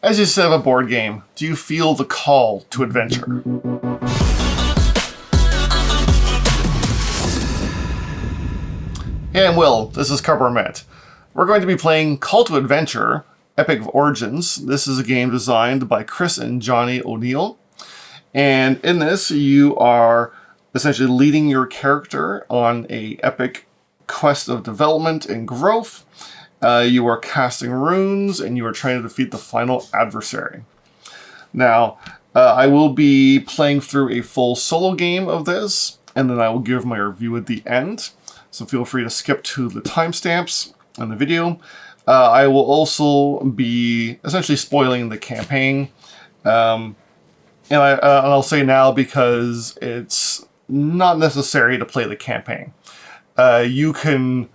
As you set up a board game, do you feel the call to adventure? Hey, I'm Will. This is Carbormet. We're going to be playing Call to Adventure, Epic of Origins. This is a game designed by Chris and Johnny O'Neill. And in this, you are essentially leading your character on a epic quest of development and growth. You are casting runes, and you are trying to defeat the final adversary. Now, I will be playing through a full solo game of this, and then I will give my review at the end. So feel free to skip to the timestamps in the video. I will also be essentially spoiling the campaign. And I'll say now because it's not necessary to play the campaign. You can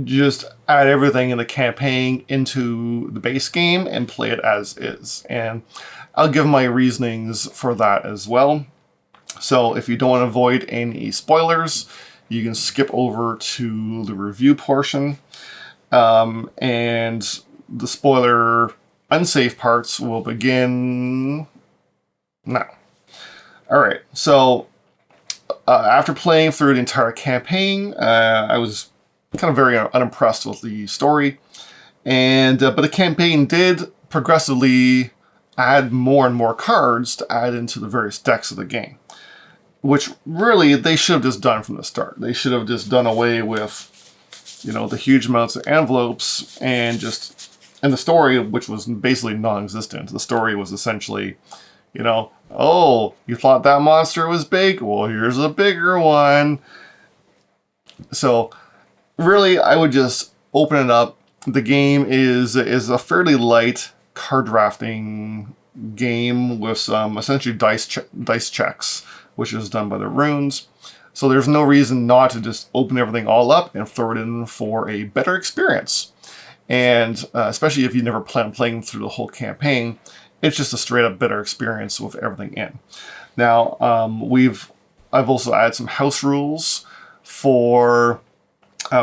just add everything in the campaign into the base game and play it as is. And I'll give my reasonings for that as well. So if you don't want to avoid any spoilers, you can skip over to the review portion. And the spoiler unsafe parts will begin now. Alright, so after playing through the entire campaign, I was kind of very unimpressed with the story, and but the campaign did progressively add more and more cards to add into the various decks of the game, which really they should have just done from the start. They should have just done away with, the huge amounts of envelopes and the story, which was basically non-existent. The story was essentially, oh, you thought that monster was big? Well, here's a bigger one. So really, I would just open it up. The game is a fairly light card drafting game with some essentially dice checks, which is done by the runes. So there's no reason not to just open everything all up and throw it in for a better experience. And especially if you never plan on playing through the whole campaign, it's just a straight up better experience with everything in. Now, I've also added some house rules for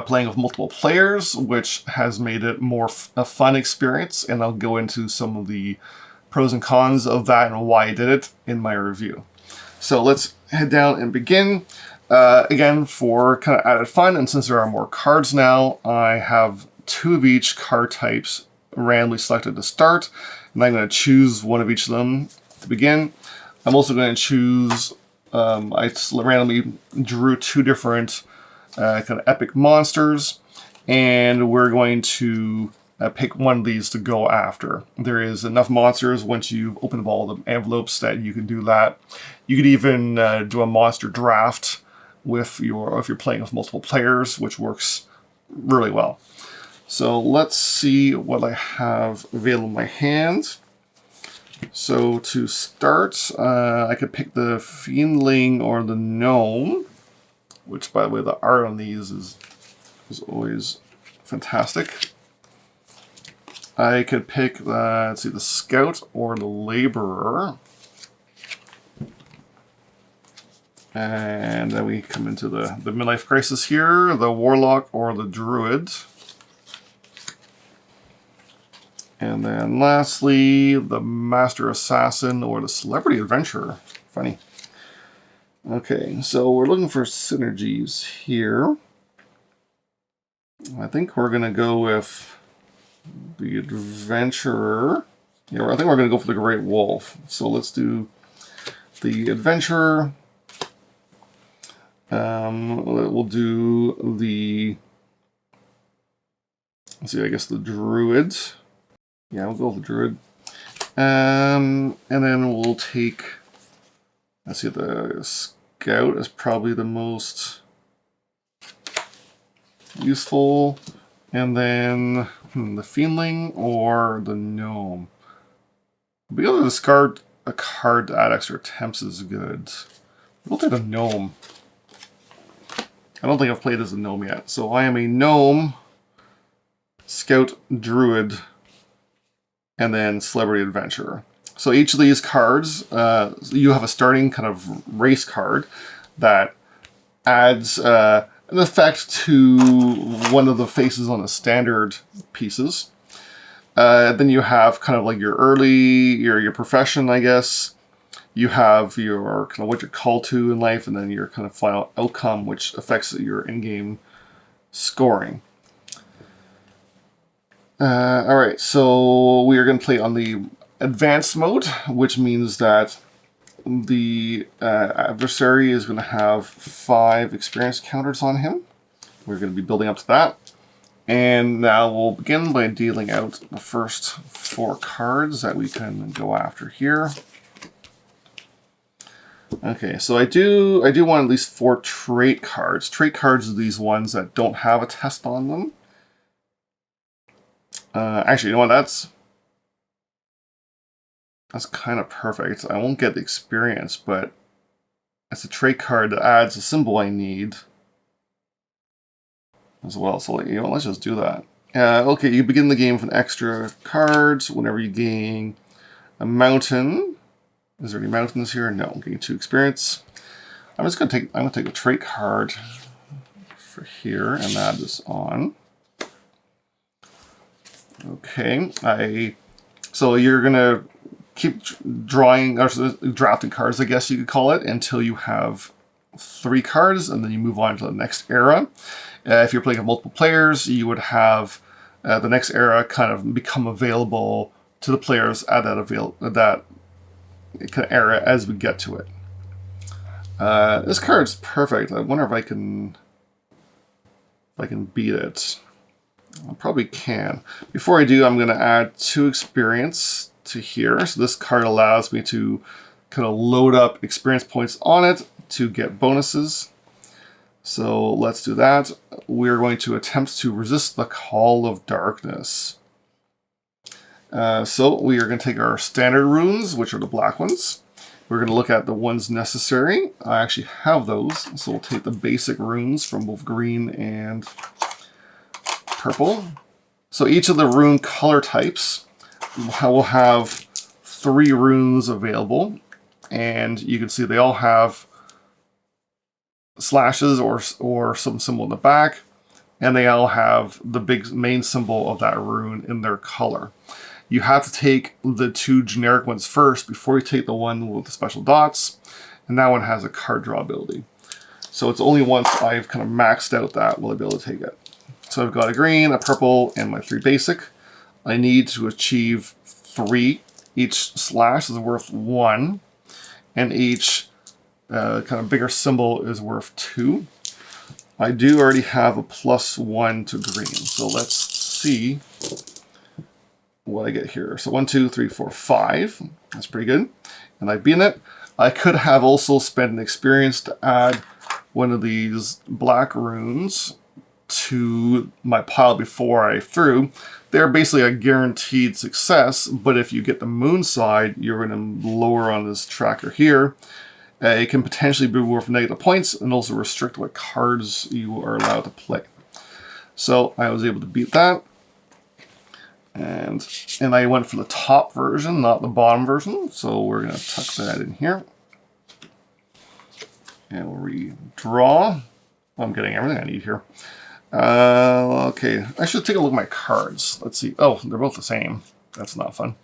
playing with multiple players, which has made it more a fun experience, and I'll go into some of the pros and cons of that and why I did it in my review. So let's head down and begin. Again, for kind of added fun, and since there are more cards now, I have 2 of each card types randomly selected to start, and I'm going to choose one of each of them to begin. I'm also going to choose, I randomly drew 2 different kind of epic monsters, and we're going to pick one of these to go after. There is enough monsters once you've opened up all the envelopes that you can do that. You could even do a monster draft if you're playing with multiple players, which works really well. So let's see what I have available in my hand. So to start, I could pick the Fiendling or the Gnome, which, by the way, the art on these is always fantastic. I could pick, the Scout or the Laborer. And then we come into the midlife crisis here, the Warlock or the Druid. And then lastly, the Master Assassin or the Celebrity Adventurer. Funny. Okay, so we're looking for synergies here. I think we're going to go with the Adventurer. Yeah, I think we're going to go for the Great Wolf. So let's do the Adventurer. We'll do the, let's see, I guess the Druid. Yeah, we'll go with the Druid. And then we'll take, let's see, the Scout is probably the most useful. And then the Fiendling or the Gnome. Being able to discard a card to add extra attempts is good. We'll take the Gnome. I don't think I've played as a Gnome yet. So I am a Gnome, Scout, Druid, and then Celebrity Adventurer. So each of these cards, you have a starting kind of race card that adds an effect to one of the faces on the standard pieces. Then you have kind of like your your profession, I guess. You have your kind of what you're called to in life, and then your kind of final outcome, which affects your in-game scoring. All right, so we are going to play on the advanced mode, which means that the adversary is going to have 5 experience counters on him. We're going to be building up to that. And now we'll begin by dealing out the first 4 cards that we can go after here. Okay, so I do want at least 4 trait cards. Trait cards are these ones that don't have a test on them. Actually, you know what? That's kind of perfect. I won't get the experience, but it's a trait card that adds a symbol I need as well. So let's just do that. Okay, you begin the game with an extra card. Whenever you gain a mountain. Is there any mountains here? No, I'm getting 2 experience. I'm gonna take a trait card for here and add this on. Okay, so you're gonna keep drawing or drafting cards, I guess you could call it, until you have 3 cards, and then you move on to the next era. If you're playing with multiple players, you would have the next era kind of become available to the players at that kind of era as we get to it. This card's perfect. I wonder if I can beat it. I probably can. Before I do, I'm going to add 2 experience to here. So this card allows me to kind of load up experience points on it to get bonuses. So let's do that. We're going to attempt to resist the Call of Darkness. So we are going to take our standard runes, which are the black ones. We're going to look at the ones necessary. I actually have those. So we'll take the basic runes from both green and purple. So each of the rune color types will have 3 runes available. And you can see they all have slashes or some symbol in the back. And they all have the big main symbol of that rune in their color. You have to take the 2 generic ones first before you take the one with the special dots. And that one has a card draw ability. So it's only once I've kind of maxed out that will I be able to take it. So I've got a green, a purple, and my 3 basic. I need to achieve 3. Each slash is worth 1. And each kind of bigger symbol is worth 2. I do already have a +1 to green. So let's see what I get here. So 1, 2, 3, 4, 5. That's pretty good. And I've beaten it. I could have also spent an experience to add one of these black runes to my pile before I threw. They're basically a guaranteed success, but if you get the moon side, you're going to lower on this tracker here. It can potentially be worth negative points and also restrict what cards you are allowed to play. So I was able to beat that. And I went for the top version, not the bottom version. So we're going to tuck that in here. And we'll redraw. I'm getting everything I need here. Okay, I should take a look at my cards. Let's see. Oh, they're both the same. That's not fun.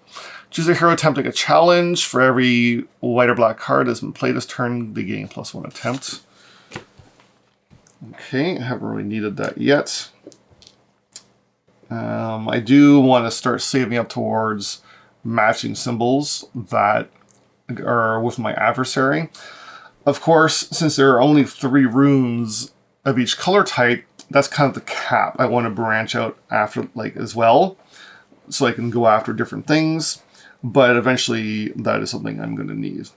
Choose a hero attempting a challenge. For every white or black card that's been played this turn, they gain +1 attempt. Okay, I haven't really needed that yet. I do want to start saving up towards matching symbols that are with my adversary. Of course, since there are only 3 runes of each color type, that's kind of the cap. I want to branch out after, as well, so I can go after different things. But eventually, that is something I'm going to need.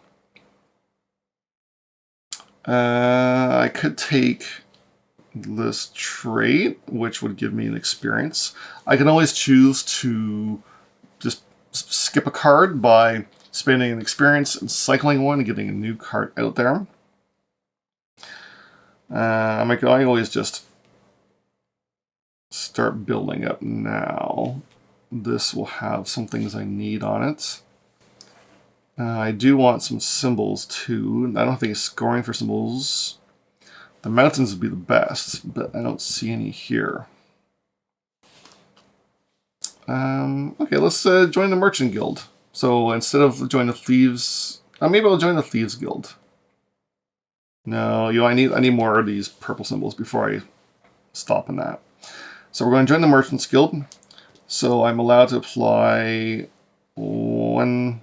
I could take this trait, which would give me an experience. I can always choose to just skip a card by spending an experience and cycling one and getting a new card out there. I can always just start building up now. This will have some things I need on it. I do want some symbols too. I don't think it's scoring for symbols. The mountains would be the best, but I don't see any here. Okay, let's join the Merchant Guild. So instead of joining the Thieves, maybe I'll join the Thieves Guild. No, I need more of these purple symbols before I stop in that. So we're going to join the Merchants Guild. So I'm allowed to apply one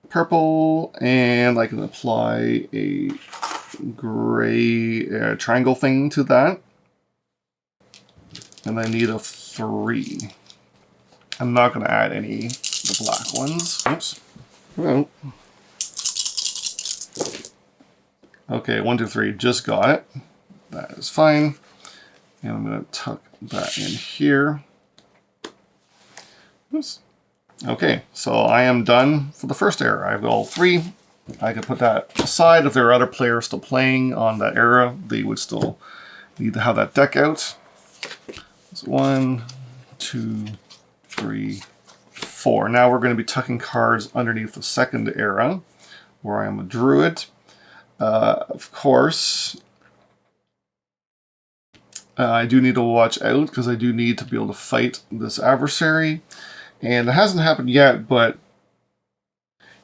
purple, and I can apply a gray triangle thing to that. And I need a 3. I'm not going to add any of the black ones. Oops. Oh. Okay, 1, 2, 3, just got it. That is fine. And I'm going to tuck that in here. Oops. Okay, so I am done for the first era. I've got all 3. I can put that aside. If there are other players still playing on that era, they would still need to have that deck out. So 1, 2, 3, 4. Now we're going to be tucking cards underneath the second era, where I am a druid. Of course, I do need to watch out, because I do need to be able to fight this adversary. And it hasn't happened yet, but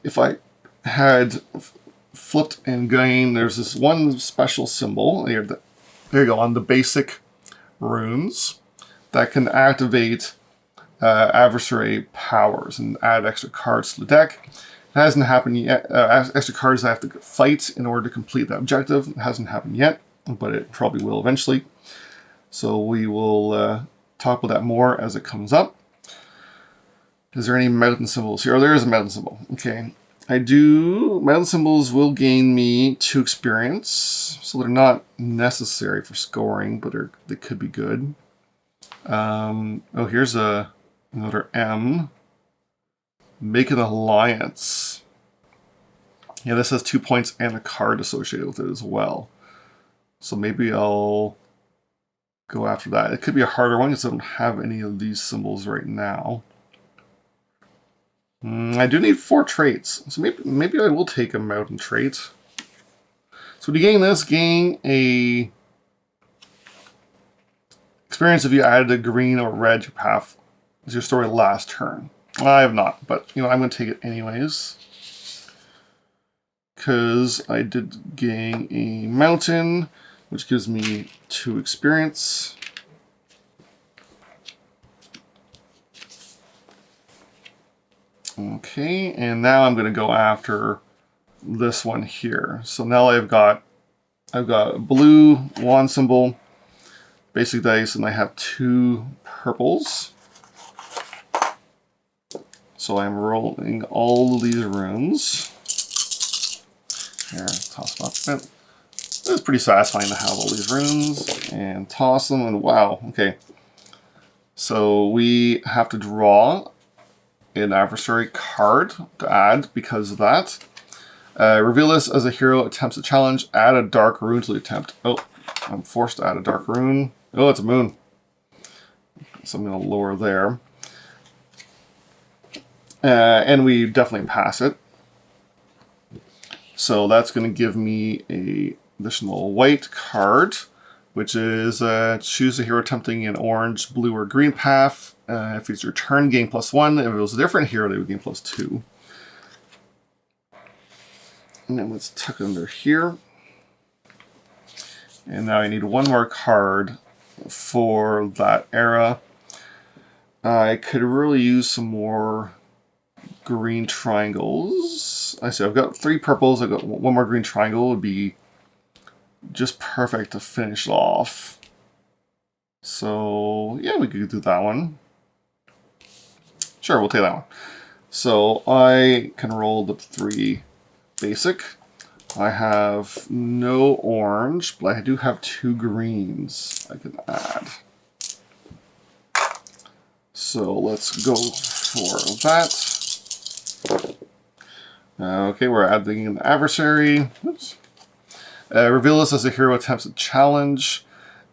if I had flipped and gained, there's this one special symbol, there you go, on the basic runes, that can activate adversary powers and add extra cards to the deck. It hasn't happened yet. Extra cards I have to fight in order to complete that objective. It hasn't happened yet, but it probably will eventually. So we will talk about that more as it comes up. Is there any mountain symbols here? Oh, there is a mountain symbol. Okay. Mountain symbols will gain me 2 experience, so they're not necessary for scoring, but they could be good. Oh, here's another M. Make an alliance. Yeah, this has 2 points and a card associated with it as well. So maybe I'll go after that. It could be a harder one because I don't have any of these symbols right now. I do need 4 traits, so maybe I will take a mountain trait. So when you gain this, gain a experience if you added a green or red to your path as your story last turn. I have not, but I'm going to take it anyways, because I did gain a mountain, which gives me 2 experience. Okay, and now I'm going to go after this one here. So now I've got a blue wand symbol, basic dice, and I have 2 purples. So I'm rolling all of these runes. Here, toss them up a bit. It's pretty satisfying to have all these runes and toss them, and wow, okay. So we have to draw an adversary card to add because of that. Reveal this as a hero attempts a challenge. Add a dark rune to the attempt. Oh, I'm forced to add a dark rune. Oh, it's a moon. So I'm going to lower there. And we definitely pass it. So that's going to give me a additional white card, which is choose a hero attempting an orange, blue, or green path. If it's your turn, gain +1. If it was a different hero, they would gain +2. And then let's tuck it under here. And now I need 1 more card for that era. I could really use some more green triangles. I see I've got 3 purples. I've got 1 more green triangle. Would be just perfect to finish off. So yeah, we could do that one. Sure, we'll take that one. So I can roll the 3 basic. I have no orange, but I do have 2 greens I can add. So let's go for that. Okay, we're adding an adversary. Oops. Reveal this as a hero attempts a challenge.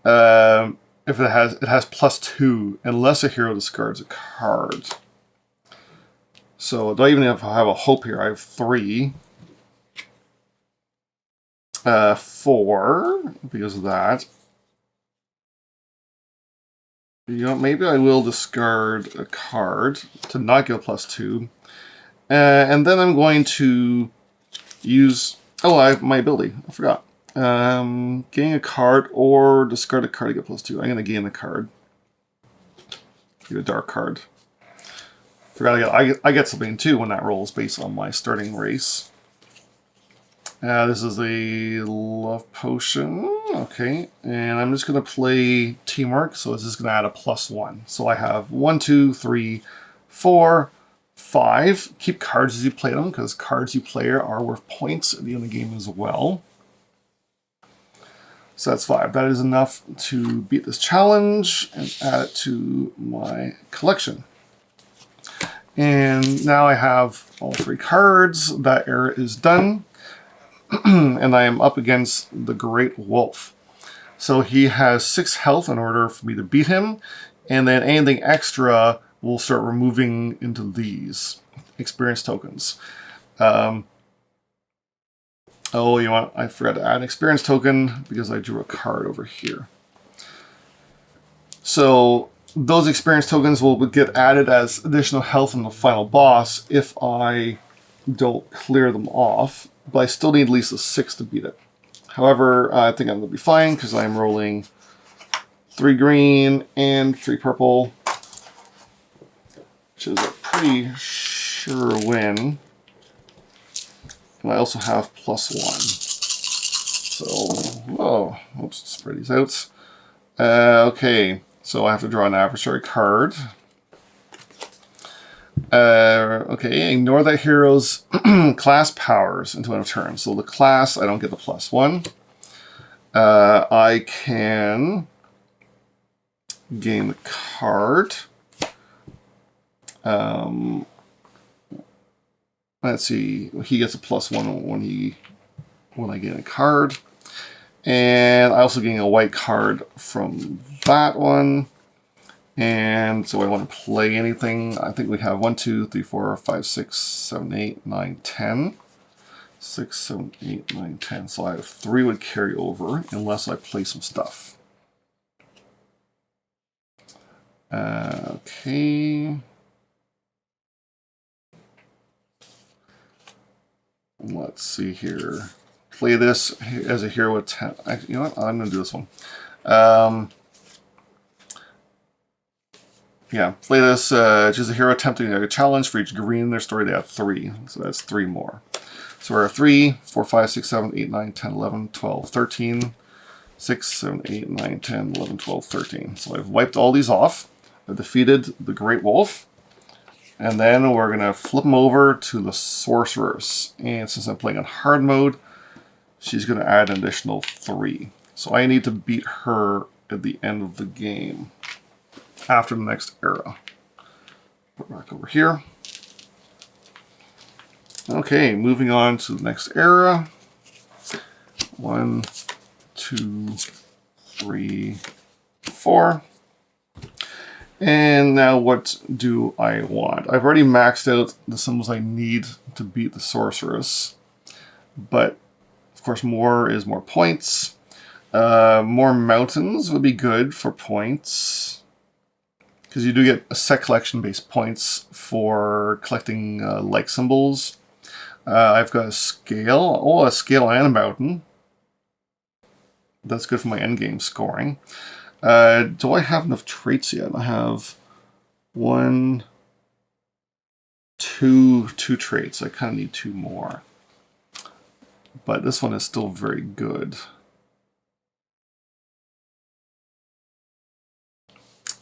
If it has +2 unless a hero discards a card. So do I even have a hope here? I have 3. 4 because of that. You know, maybe I will discard a card to not get a +2. And then I'm going to use... Oh, I have my ability. I forgot. Gain a card or discard a card to get +2. I'm going to gain a card. Get a dark card. Forgot I get something too when that rolls based on my starting race. This is a love potion. Okay, and I'm just going to play teamwork, so this is going to add a +1. So I have 1, 2, 3, 4, 5. Keep cards as you play them, because cards you play are worth points at the end of the game as well. So that's 5. That is enough to beat this challenge and add it to my collection. And now I have all 3 cards. That era is done. And I am up against the Great Wolf. So he has 6 health in order for me to beat him. And then anything extra will start removing into these experience tokens. Oh, you know what? I forgot to add an experience token because I drew a card over here. So those experience tokens will get added as additional health in the final boss if I don't clear them off. But I still need at least a 6 to beat it. However, I think I'm going to be fine because I'm rolling 3 green and 3 purple, which is a pretty sure win. And I also have +1. So, whoa, oops, spread these out. Okay, so I have to draw an adversary card. Okay, ignore that hero's class powers until end of turn. So the class, I don't get the +1. I can gain the card. Let's see, he gets a +1 when I gain a card. And I also gain a white card from that one. And so I want to play anything. I think we have 1, 2, 3, 4, 5, 6, 7, 8, 9, 10. 6, 7, 8, 9, 10. So I have 3 would carry over unless I play some stuff. Okay. Let's see here. Play this as a hero with 10. You know what? I'm going to do this one. Yeah, play this. Choose a hero attempting a challenge. For each green in their story, they have 3. So that's 3 more. So we're at 3, 4, 5, 6, 7, 8, 9, 10, 11, 12, 13. 6, 7, 8, 9, 10, 11, 12, 13. So I've wiped all these off. I've defeated the Great Wolf. And then we're going to flip them over to the Sorceress. And since I'm playing on hard mode, she's going to add an additional 3. So I need to beat her at the end of the game. After the next era. Put back over here. Okay, moving on to the next era. 1, 2, 3, 4. And now what do I want? I've already maxed out the symbols I need to beat the Sorceress. But, of course, more is more points. More mountains would be good for points. Because you do get a set collection based points for collecting like symbols. I've got a scale. Oh, a scale and a mountain. That's good for my endgame scoring. Do I have enough traits yet? I have 1, 2 traits. I kind of need 2 more. But this one is still very good.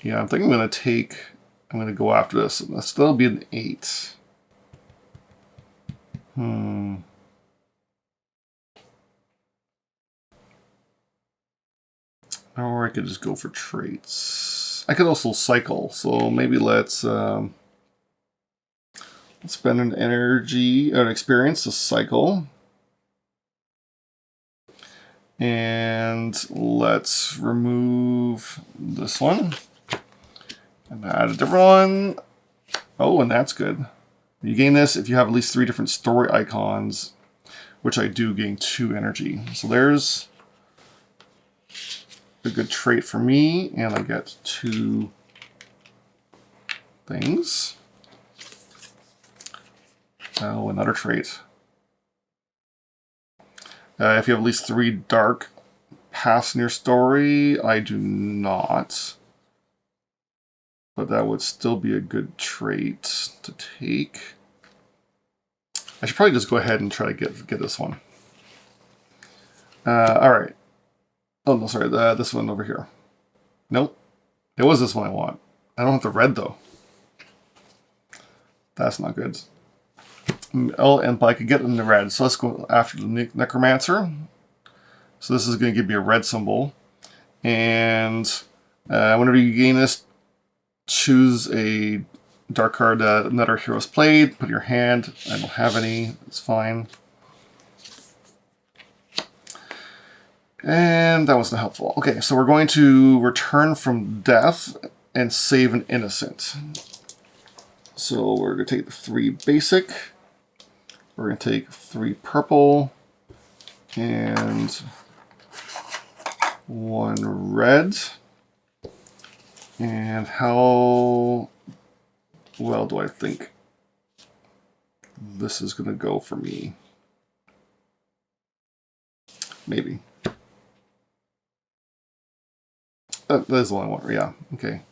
Yeah, I think I'm going to go after this. That'll still be an 8. Or I could just go for traits. I could also cycle, so maybe let's spend an energy, an experience to cycle. And let's remove this one. And add a different one. Oh, and that's good. You gain this if you have at least 3 different story icons, which I do gain 2 energy. So there's a good trait for me, and I get 2 things. Oh, another trait. If you have at least 3 dark paths in your story, I do not. But that would still be a good trait to take. I should probably just go ahead and try to get this one. Alright. Oh, no, sorry. This one over here. Nope. It was this one I want. I don't have the red, though. That's not good. Oh, but I could get in the red. So let's go after the necromancer. So this is going to give me a red symbol. And whenever you gain this, choose a dark card that another hero's played. Put in your hand. I don't have any. It's fine. And that wasn't helpful. Okay, so we're going to return from death and save an innocent. So we're going to take the 3 basic. We're going to take 3 purple and 1 red. And how well do I think this is going to go for me? Maybe. That is the one I want. Yeah, okay.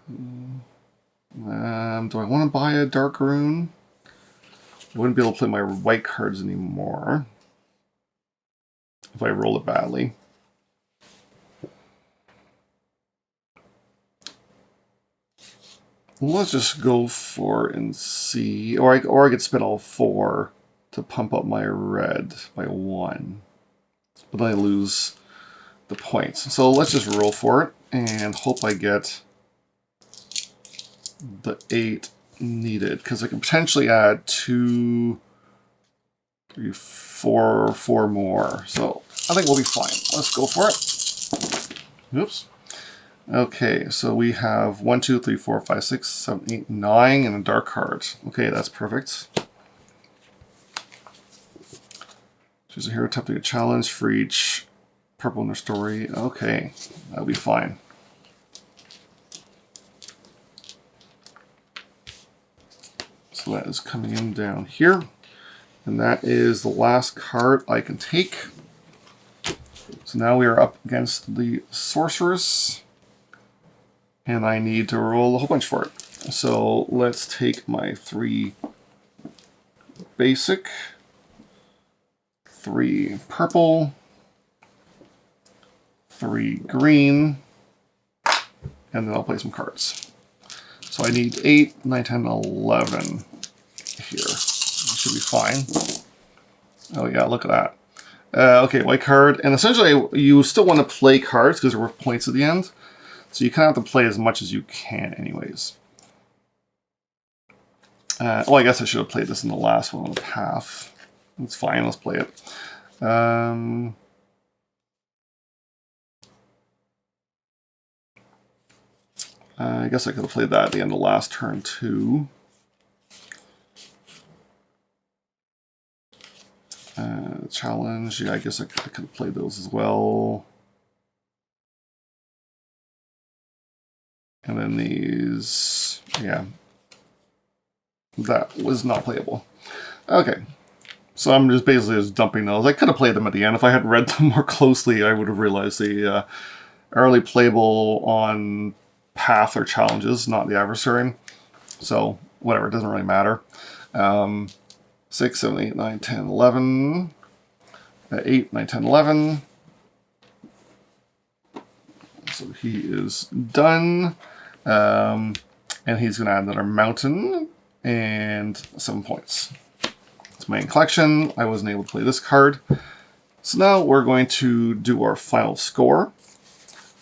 Do I want to buy a dark rune? I wouldn't be able to play my white cards anymore if I roll it badly. Let's just go for it and see. Or I could spend all 4 to pump up my red by 1. But then I lose the points. So let's just roll for it and hope I get the 8 needed. Because I can potentially add 2, 3, 4 more. So I think we'll be fine. Let's go for it. Oops. Okay, so we have 1, 2, 3, 4, 5, 6, 7, 8, 9, and a dark card. Okay, that's perfect. Choose a hero attempting a challenge for each purple in their story. Okay, that'll be fine. So that is coming in down here. And that is the last card I can take. So now we are up against the sorceress. And I need to roll a whole bunch for it. So let's take my 3 basic, 3 purple, 3 green, and then I'll play some cards. So I need 8, 9, 10, 11 here. It should be fine. Oh yeah, look at that. Okay, white card. And essentially you still want to play cards because they're worth points at the end. So you kind of have to play as much as you can anyways. Well, I guess I should have played this in the last one on the path. It's fine, let's play it. I guess I could have played that at the end of last turn too. Challenge, yeah, I guess I could have played those as well. And then these, yeah, that was not playable. Okay, so I'm just basically dumping those. I could have played them at the end. If I had read them more closely, I would have realized they are only playable on path or challenges, not the adversary. So whatever, it doesn't really matter. 6, 7, 8, 9, 10, 11. 8, 9, 10, 11. So he is done. And he's going to add another mountain and 7 points. It's my main collection. I wasn't able to play this card. So now we're going to do our final score.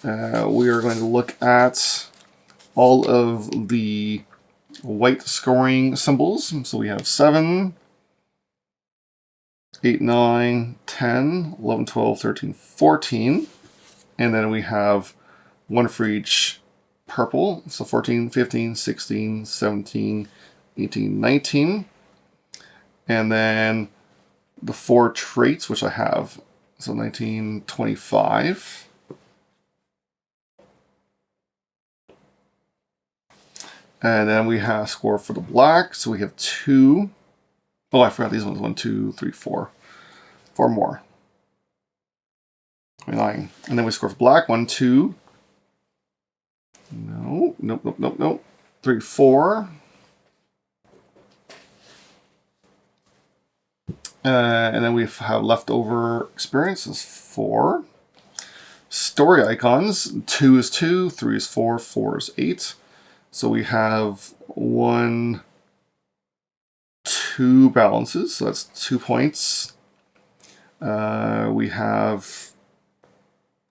We are going to look at all of the white scoring symbols. So we have 7, 8, 9, 10, 11, 12, 13, 14. And then we have 1 for each purple. So 14, 15, 16, 17, 18, 19. And then the 4 traits, which I have. So 19, 25. And then we have score for the black. So we have 2. Oh, I forgot these ones. 1, 2, 3, 4. 4 more. 29. And then we score for black. 1, 2. No. Nope, nope, nope, nope. 3, 4. And then we have leftover experiences 4. Story icons. 2 is 2. 3 is 4. 4 is 8. So we have 1, 2 balances. So that's 2 points. We have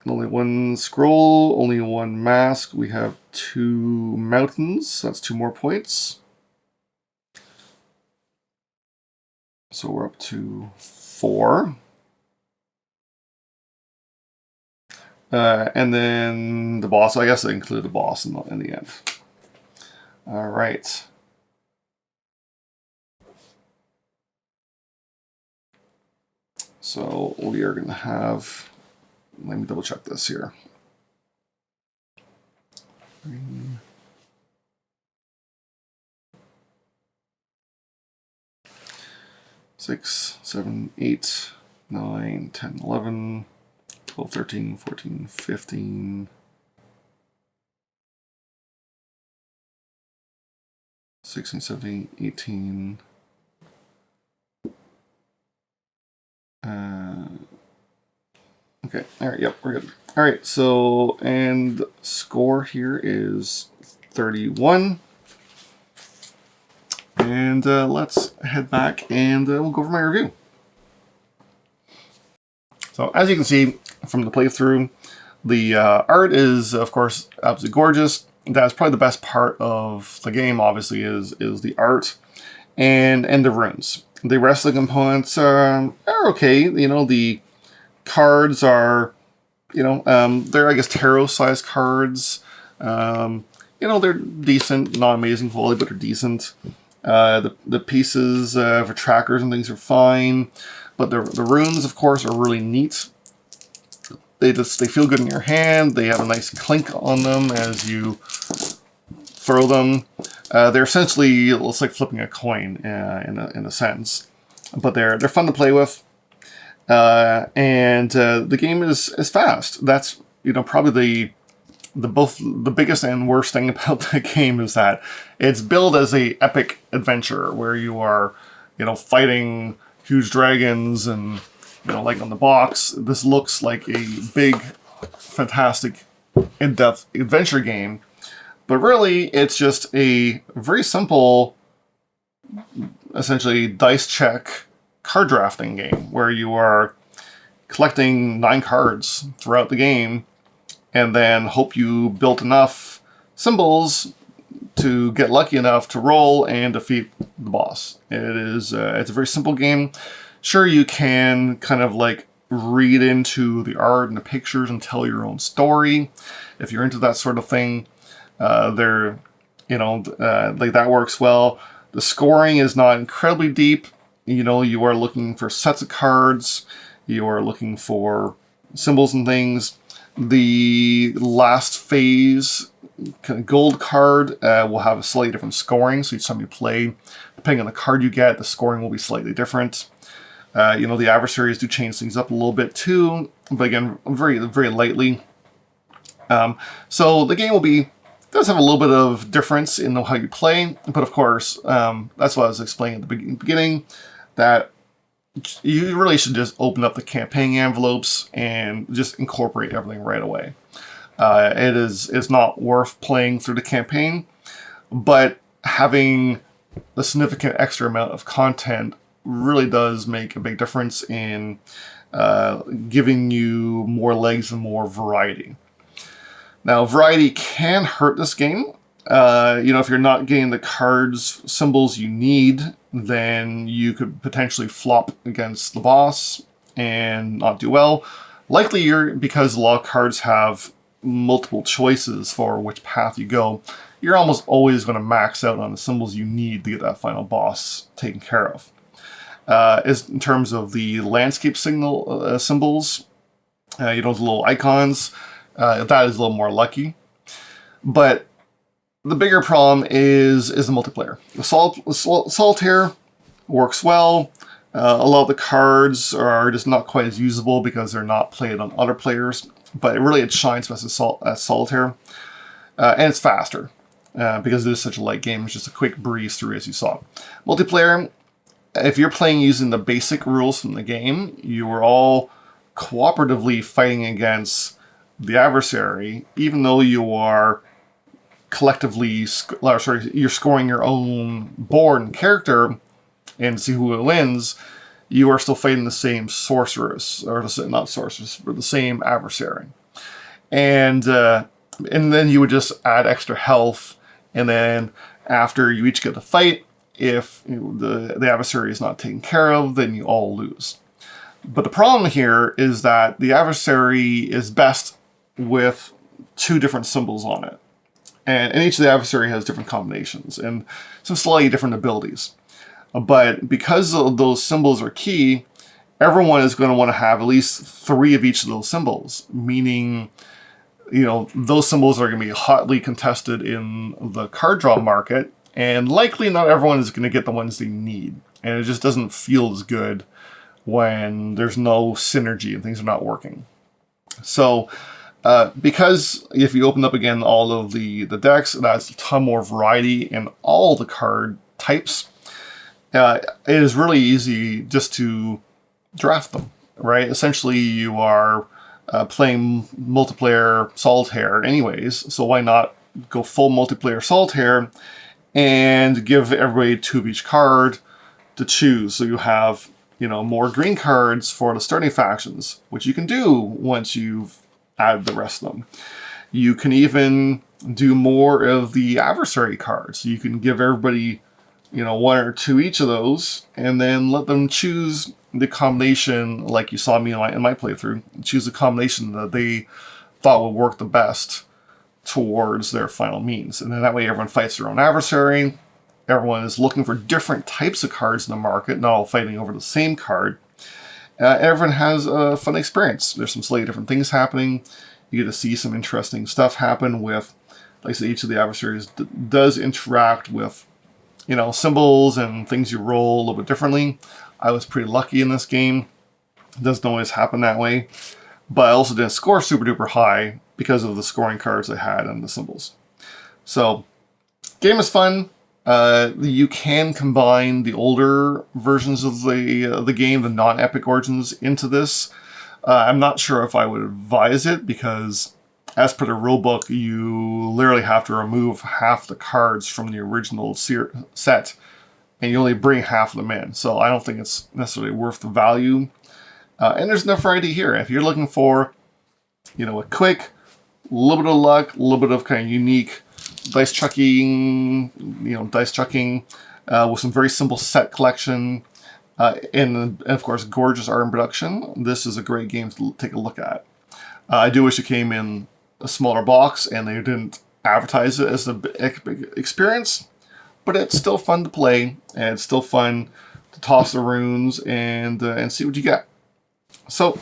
only 1 scroll, only 1 mask. We have 2 mountains. So that's 2 more points. So we're up to 4. And then the boss. I guess I include the boss in the end. All right. So we are going to have, let me double check this here. 6, 7, 8, 9, 10, 11, 12, 13, 14, 15, 16, 17, 18. Okay, all right, yep, we're good. All right, so, and score here is 31. And let's head back and we'll go over my review. So as you can see from the playthrough, the art is, of course, absolutely gorgeous. That's probably the best part of the game, obviously, is the art and the runes. The rest of the components are okay. You know, the cards are, you know, they're, I guess, tarot-sized cards. You know, they're decent, not amazing quality, but they're decent. The pieces for trackers and things are fine, but the runes, of course, are really neat. They feel good in your hand. They have a nice clink on them as you throw them. They're essentially, it's like flipping a coin in a sense, but they're fun to play with. And the game is fast. That's, you know, probably both the biggest and worst thing about the game is that it's billed as a epic adventure where you are, you know, fighting huge dragons and, you know, like on the box, this looks like a big, fantastic, in-depth adventure game. But really, it's just a very simple, essentially, dice check card drafting game where you are collecting 9 cards throughout the game and then hope you built enough symbols to get lucky enough to roll and defeat the boss. It's a very simple game. Sure, you can kind of like read into the art and the pictures and tell your own story. If you're into that sort of thing, like that works well. The scoring is not incredibly deep. You know, you are looking for sets of cards. You are looking for symbols and things. The last phase kind of gold card will have a slightly different scoring. So each time you play, depending on the card you get, the scoring will be slightly different. You know, the adversaries do change things up a little bit too, but again, very, very lightly. So the game does have a little bit of difference in how you play, but of course, that's what I was explaining at the beginning, that you really should just open up the campaign envelopes and just incorporate everything right away. It's not worth playing through the campaign, but having the significant extra amount of content really does make a big difference in giving you more legs and more variety. Now, variety can hurt this game. You know, if you're not getting the cards, symbols you need, then you could potentially flop against the boss and not do well. Likely because a lot of cards have multiple choices for which path you go, you're almost always going to max out on the symbols you need to get that final boss taken care of. In terms of the landscape symbols, you know, the little icons, that is a little more lucky. But The bigger problem is the multiplayer. The solitaire works well. A lot of the cards are just not quite as usable because they're not played on other players, but it shines best as solitaire. And it's faster because it is such a light game. It's just a quick breeze through, as you saw. Multiplayer, if you're playing using the basic rules from the game, you are all cooperatively fighting against the adversary, even though you are collectively, you're scoring your own board and character and see who wins. You are still fighting the same sorceress, or not sorceress, but the same adversary. And then you would just add extra health, and then after you each get to fight, if the adversary is not taken care of, then you all lose. But the problem here is that the adversary is best with 2 different symbols on it. And each of the adversary has different combinations and some slightly different abilities. But because those symbols are key, everyone is going to want to have at least 3 of each of those symbols, meaning, those symbols are going to be hotly contested in the card draw market, and likely not everyone is going to get the ones they need. And it just doesn't feel as good when there's no synergy and things are not working. So, because if you open up again all of the decks, it adds a ton more variety in all the card types. It is really easy just to draft them, right? Essentially, you are playing multiplayer solitaire anyways, so why not go full multiplayer solitaire and give everybody 2 of each card to choose. So you have, more green cards for the starting factions, which you can do once you've added the rest of them. You can even do more of the adversary cards. You can give everybody, 1 or 2 each of those, and then let them choose the combination, like you saw me in my playthrough, choose the combination that they thought would work the best towards their final means. And then that way everyone fights their own adversary. Everyone is looking for different types of cards in the market, not all fighting over the same card. Everyone has a fun experience. There's some slightly different things happening. You get to see some interesting stuff happen with, like I said, each of the adversaries does interact with, symbols and things you roll a little bit differently. I was pretty lucky in this game. It doesn't always happen that way. But I also didn't score super duper high because of the scoring cards I had and the symbols. So, game is fun. You can combine the older versions of the game, the non-epic origins, into this. I'm not sure if I would advise it because, as per the rulebook, you literally have to remove half the cards from the original set, and you only bring half of them in. So I don't think it's necessarily worth the value. And there's enough variety here. If you're looking for, a quick, little bit of luck, a little bit of kind of unique dice chucking, with some very simple set collection, and of course gorgeous art and production, this is a great game to take a look at. I do wish it came in a smaller box and they didn't advertise it as a big experience, but it's still fun to play and it's still fun to toss the runes and see what you get. So,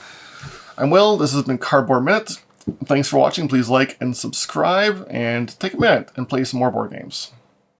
I'm Will. This has been Cardboard Minute. Thanks for watching. Please like and subscribe, and take a minute and play some more board games.